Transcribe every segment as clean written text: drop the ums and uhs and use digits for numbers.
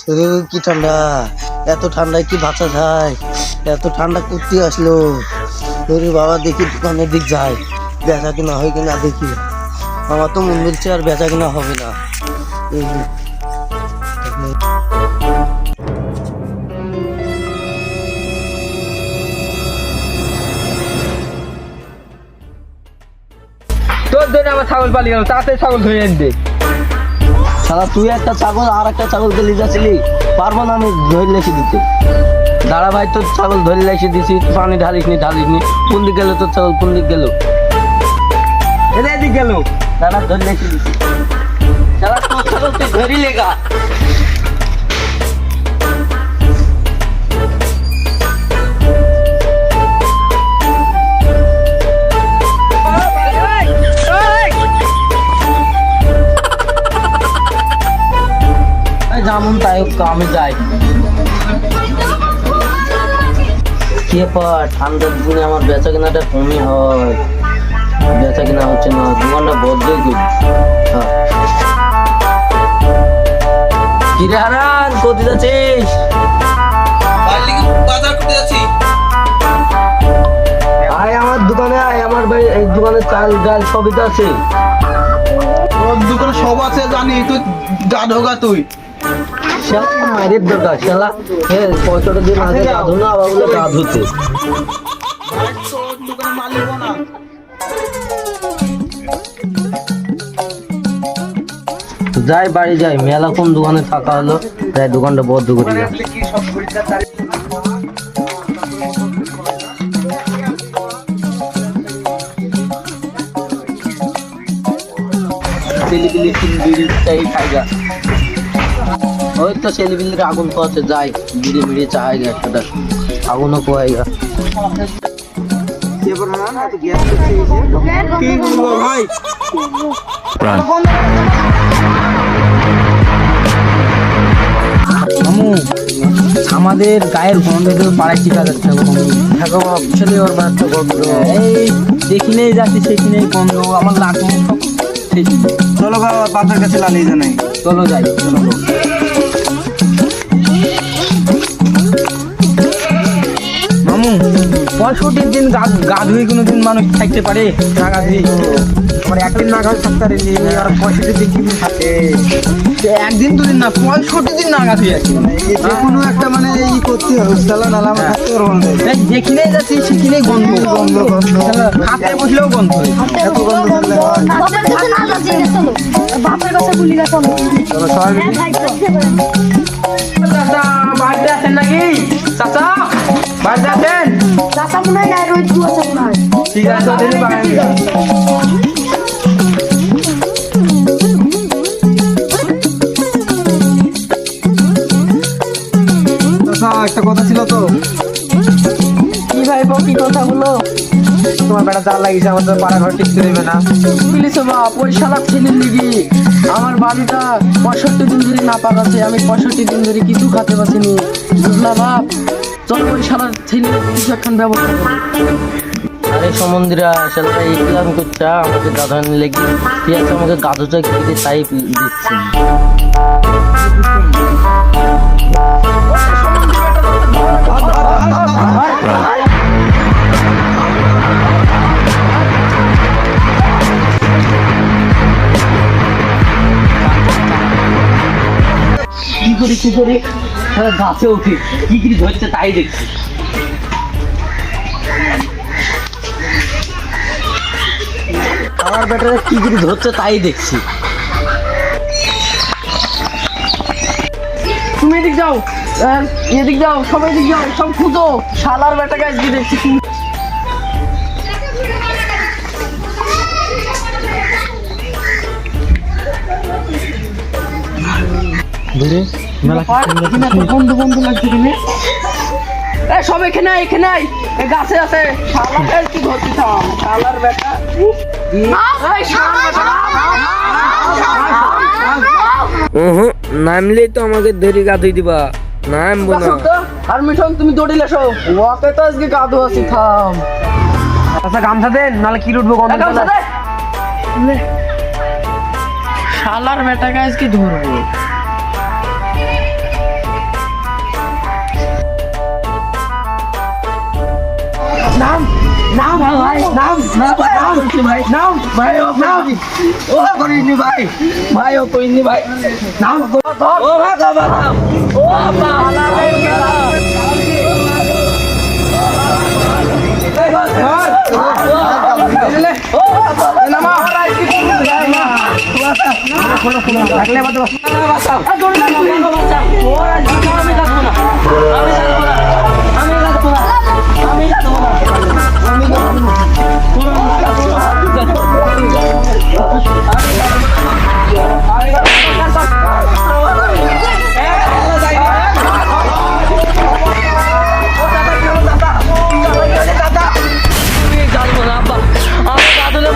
কি ঠান্ডা, এত ঠান্ডায় কি বাঁচা যায়? এত ঠান্ডা করতে আসলো। ওরে বাবা, দেখি দোকানের দিক যায়, বেচা কিনা হয় কিনা দেখি। আমার তো মন বলছে আর বেচা কিনা হবে না। তোর জন্য আমার ছাগল পালিয়ে গেল, তাড়াতাড়ি ছাগল ধরে এনে দে। সারা তুই একটা ছাগল আর একটা ছাগলকে লিজাছিলি, পারবো না আমি ধরে লেখে দিতে। দাঁড়া ভাই, তোর ছাগল ধরে লেখে দিছি, পানি ঢালিসনি। কোন দিক গেল তোর ছাগল, কোন দিক গেল? এদিক গেল। দাঁড়া, ধরে লেখে দিছি। সারা তোর ছাগল তুই ধরি লেগা। যেমন তাই হোক, আমি যাই। কি ব্যাপার, ঠান্ডার দিনে আমার বেচা কেনাটা কমই হয়, বেচা কেনা হচ্ছে না, দোকানটা বদ্ধই করি। কিরে হারান, কোথায় যাচ্ছিস? বাজার করতে যাচ্ছি। আয় আমার দোকানে আয়, আমার ভাই এই দোকানে চাল ডাল সবই তো আছে। তোর দোকানে সব আছে জানি, তুই যা ঢোকা তুই। মায়ের দরকার শালা, পয়সাটা দিয়ে মাঝে গাধু না, আবার বলে গা ধুতে। তোর দোকানে মাল নিব না। যাই বাড়ি যাই, মেলা কোন দোকানে থাকা হলো, তাই দোকানটা বদ্ধ করি। ওই তো ছেলেপিলির আগুন খাওয়াতে যাই, বিড়ি মিড়ি চাই গা, একটা আগুনও খোয়াই গা। কি বলবো ভাই? আমাদের গায়ের গন্ধে তো পাড়ায় টিকা যাচ্ছে। ছেলে ওর বাচ্চা গন্ধ, এই যেখানেই যাচ্ছি সেখানেই গন্ধ, আমার লাগবে। চলো বাবা, বাজার কাছে লালিয়ে জানাই। চলো যাই, চলো। মামু, 65 দিন গা ধুয়ে কোনোদিন মানুষ থাকতে পারে না? গা ধুই আমার একদিন না গাছ থাকতে পারে, আর 65 দিন কি থাকে? একদিন দুদিন না, 65 দিন না গা ধুয়ে আছি। যে কোনো একটা মানে ই করতে হবে, চালা নালা আমার থাকতে পারবো না। যেখানেই যাচ্ছি সেখানেই গন্ধ গন্ধ গন্ধ, হাতে বসলেও গন্ধ। এত গন্ধ করলে হয়? বাপের কাছে না যাচ্ছি, চলো বাপের কাছে বলি না, চলো চলো সবাই মিলে। চাচা বাড়িতে আছেন নাকি? চাচা বাড়িতে আছেন? চাচা মনে হয় নাই, রোহিত দু আছে মনে হয়। ঠিক আছে, ওদেরই বাড়ি যাও। একটা কথা ছিল তো। কি ভাই, কি কথা বলো? তোমার বেটা জাল লাগিয়েছে, আমাদের পাড়া ঘর ঠিক দেবে না। পুলিশ বাপ, ওই শালা ছেলের লিগি আমার বাড়িটা 65 দিন ধরে না পাকাছে, আমি 65 দিন ধরে কিছু খেতে পারছিনি, বুঝলা বাপ? চল ওই শালার ছেলে কিছু একখান ব্যবস্থা করি। আরে সমন্দিরা, শালা ইসলাম করছা আমাকে গাধা লেগে, ঠিক আছে আমাকে গাধুটা কেটে তাই দিচ্ছে। কি করে গাছে উঠে কি ধরছে তাই দেখছি। আমার বেটারে কি ধরছে তাই দেখছি। তুমি এদিক যাও, এদিক যাও, সবাই এদিক যাও, সব খুঁজো, শালার বেটা গাছ দিয়ে দেখছি। বন্ধু বন্ধু লাগছে তুমি। সব এখানে এখানে গাছে আছে, শালা গাছ কি ধরছি, শালার বেটা। নামলেই তো আমাকে ধরে গাধুই দিবা, নামবো না। আর মিঠন তুমি দৌড়িলে এসো, ওকে তো আজকে গাধু আছি, থাম। আচ্ছা গামছা দেন, নাহলে কি উঠবো গন্ধ। শালার বেটাকে আজকে ধরবো। নাম নাম ভাই নাম ভাই নাম ভাই ও নাম ও করিনি ভাই ভাই ও করিনি ভাই নাম ও ভাই বাবা ও আব্বা থাকলে বাদ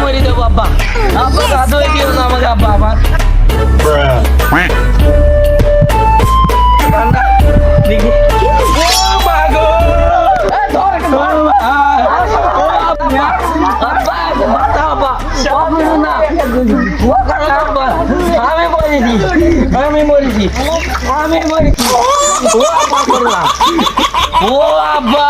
মরি দেবো আব্বা আব্বা গাধু হয়ে দিও না আমাকে আব্বা আমার দেখি আমি মরেছি ও আব্বা